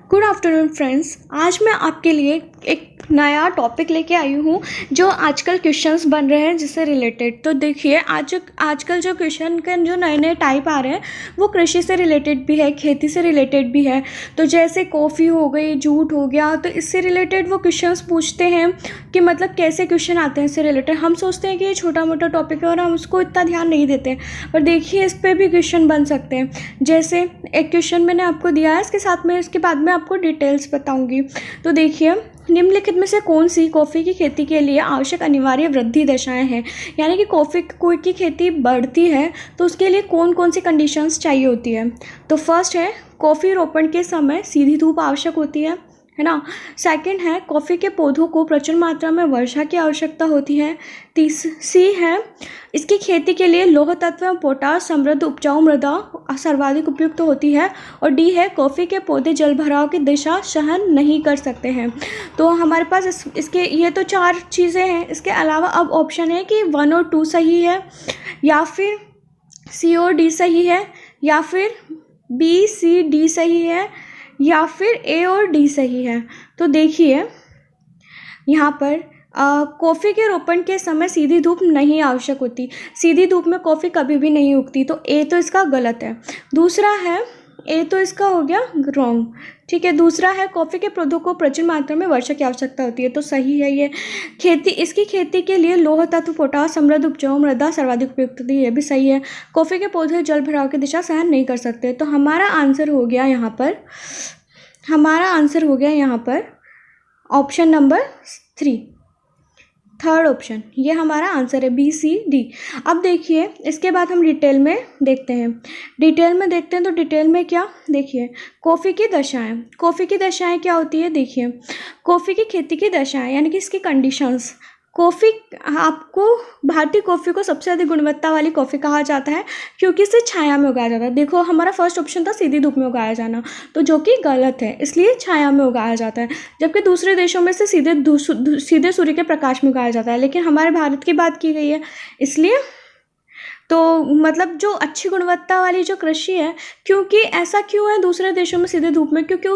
Good afternoon friends. आज मैं आपके लिए एक नया टॉपिक लेके आई हूँ जो आजकल क्वेश्चंस बन रहे हैं जिससे रिलेटेड। तो देखिए आजकल जो क्वेश्चन के जो नए नए टाइप आ रहे हैं वो कृषि से रिलेटेड भी है, खेती से रिलेटेड भी है। तो जैसे कॉफ़ी हो गई, जूट हो गया, तो इससे रिलेटेड वो क्वेश्चंस पूछते हैं कि मतलब कैसे क्वेश्चन आते हैं इससे रिलेटेड। हम सोचते हैं कि ये छोटा मोटा टॉपिक है और हम उसको इतना ध्यान नहीं देते, पर देखिए इस पर भी क्वेश्चन बन सकते हैं। जैसे एक क्वेश्चन मैंने आपको दिया है, इसके साथ में इसके बाद में आपको डिटेल्स बताऊंगी। तो देखिए, निम्नलिखित में से कौन सी कॉफ़ी की खेती के लिए आवश्यक अनिवार्य वृद्धि दशाएं हैं, यानी कि कॉफ़ी की खेती बढ़ती है तो उसके लिए कौन कौन सी कंडीशंस चाहिए होती है। तो फर्स्ट है, कॉफ़ी रोपण के समय सीधी धूप आवश्यक होती है ना। सेकंड है, कॉफ़ी के पौधों को प्रचुर मात्रा में वर्षा की आवश्यकता होती है। सी है, इसकी खेती के लिए लौह तत्व एवं पोटाश समृद्ध उपजाऊ मृदा सर्वाधिक उपयुक्त होती है। और डी है, कॉफ़ी के पौधे जलभराव की दिशा सहन नहीं कर सकते हैं। तो हमारे पास इसके ये तो चार चीज़ें हैं। इसके अलावा अब ऑप्शन है कि 1 और 2 सही है, या फिर सी और डी सही है, या फिर बी सी डी सही है, या फिर ए और डी सही है। तो देखिए यहाँ पर कॉफ़ी के रोपण के समय सीधी धूप नहीं आवश्यक होती। सीधी धूप में कॉफ़ी कभी भी नहीं उगती, तो ए तो इसका गलत है। दूसरा है, ए तो इसका हो गया रॉन्ग, ठीक है। दूसरा है, कॉफ़ी के पौधों को प्रचुर मात्रा में वर्षा की आवश्यकता होती है, तो सही है ये। इसकी खेती के लिए लौह तत्व पोटाश समृद्ध उपजाऊ मृदा सर्वाधिक उपयुक्त होती है, ये भी सही है। कॉफ़ी के पौधे जल भराव की दिशा सहन नहीं कर सकते। तो हमारा आंसर हो गया यहाँ पर ऑप्शन नंबर 3, थर्ड ऑप्शन, ये हमारा आंसर है, बी सी डी। अब देखिए इसके बाद हम डिटेल में देखते हैं। तो डिटेल में क्या, देखिए कॉफ़ी की दशाएं क्या होती है। देखिए कॉफ़ी की खेती की दशाएं यानी कि इसकी कंडीशंस। कॉफ़ी आपको, भारतीय कॉफ़ी को सबसे अधिक गुणवत्ता वाली कॉफ़ी कहा जाता है क्योंकि इसे छाया में उगाया जाता है। देखो हमारा फर्स्ट ऑप्शन था सीधी धूप में उगाया जाना, तो जो कि गलत है, इसलिए छाया में उगाया जाता है। जबकि दूसरे देशों में से सीधे सूर्य के प्रकाश में उगाया जाता है, लेकिन हमारे भारत की बात की गई है, इसलिए तो मतलब जो अच्छी गुणवत्ता वाली जो कृषि है, क्योंकि ऐसा क्यों है दूसरे देशों में सीधे धूप में, क्योंकि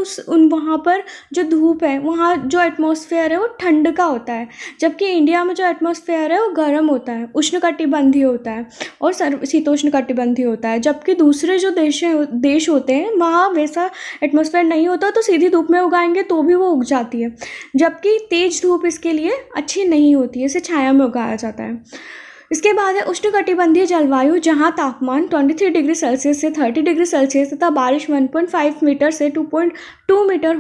वहाँ पर जो धूप है, वहाँ जो एटमॉस्फेयर है वो ठंड का होता है, जबकि इंडिया में जो एटमॉस्फेयर है वो गर्म होता है, उष्णकटिबंधीय होता है और शीतोष्णकटिबंधीय होता है। जबकि दूसरे जो देश होते हैं वहाँ वैसा एटमॉस्फेयर नहीं होता, तो सीधी धूप में उगाएंगे तो भी वो उग जाती है, जबकि तेज धूप इसके लिए अच्छी नहीं होती है, इसे छाया में उगाया जाता है। इसके बाद है उष्णकटिबंधीय जलवायु, जहां तापमान 23 डिग्री सेल्सियस से 30 डिग्री सेल्सियस तथा बारिश 1.5 मीटर से 2.0 मीटर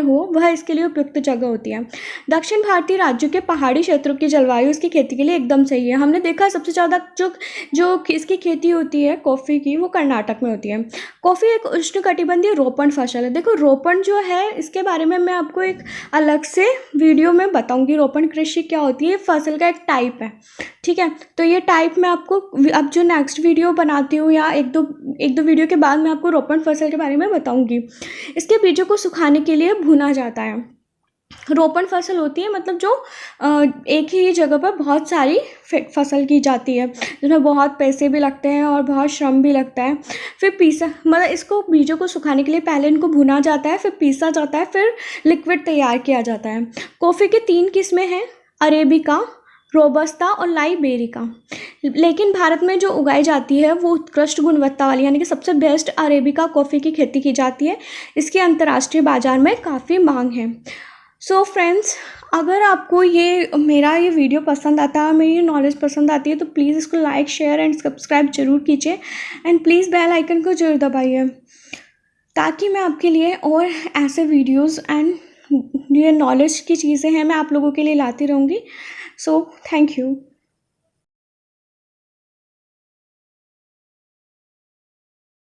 हो, वह इसके लिए उपयुक्त जगह होती है। दक्षिण भारतीय राज्यों के पहाड़ी क्षेत्रों की जलवायु इसकी खेती के लिए एकदम सही है। हमने देखा सबसे ज़्यादा जो इसकी खेती होती है कॉफ़ी की, वो कर्नाटक में होती है। कॉफ़ी एक उष्णकटिबंधीय रोपण फसल है। देखो रोपण जो है, इसके बारे में मैं आपको एक अलग से वीडियो में बताऊंगी, रोपण कृषि क्या होती है, फसल का एक टाइप है, ठीक है। तो ये टाइप मैं आपको अब जो नेक्स्ट वीडियो बनाती हूँ या एक दो वीडियो के बाद मैं आपको रोपण फसल के बारे में बताऊंगी। इसके बीजों को सुखाने के लिए भुना जाता है। रोपण फसल होती है मतलब जो एक ही जगह पर बहुत सारी फसल की जाती है, जिसमें बहुत पैसे भी लगते हैं और बहुत श्रम भी लगता है। फिर मतलब इसको बीजों को सुखाने के लिए पहले इनको भुना जाता है, फिर पीसा जाता है, फिर लिक्विड तैयार किया जाता है। कॉफ़ी की 3 किस्में हैं, अरेबिका, रोबस्ता और लाइबेरिका। लेकिन भारत में जो उगाई जाती है वो उत्कृष्ट गुणवत्ता वाली यानी कि सबसे बेस्ट अरेबिका कॉफ़ी की खेती की जाती है। इसकी अंतर्राष्ट्रीय बाजार में काफ़ी मांग है। सो फ्रेंड्स, अगर आपको मेरा ये वीडियो पसंद आता है, मेरी नॉलेज पसंद आती है, तो प्लीज़ इसको लाइक, शेयर एंड सब्सक्राइब जरूर कीजिए एंड प्लीज़ बेल आइकन को जरूर दबाइए, ताकि मैं आपके लिए और ऐसे वीडियोज़ एंड ये नॉलेज की चीज़ें हैं मैं आप लोगों के लिए लाती रहूँगी। So thank you.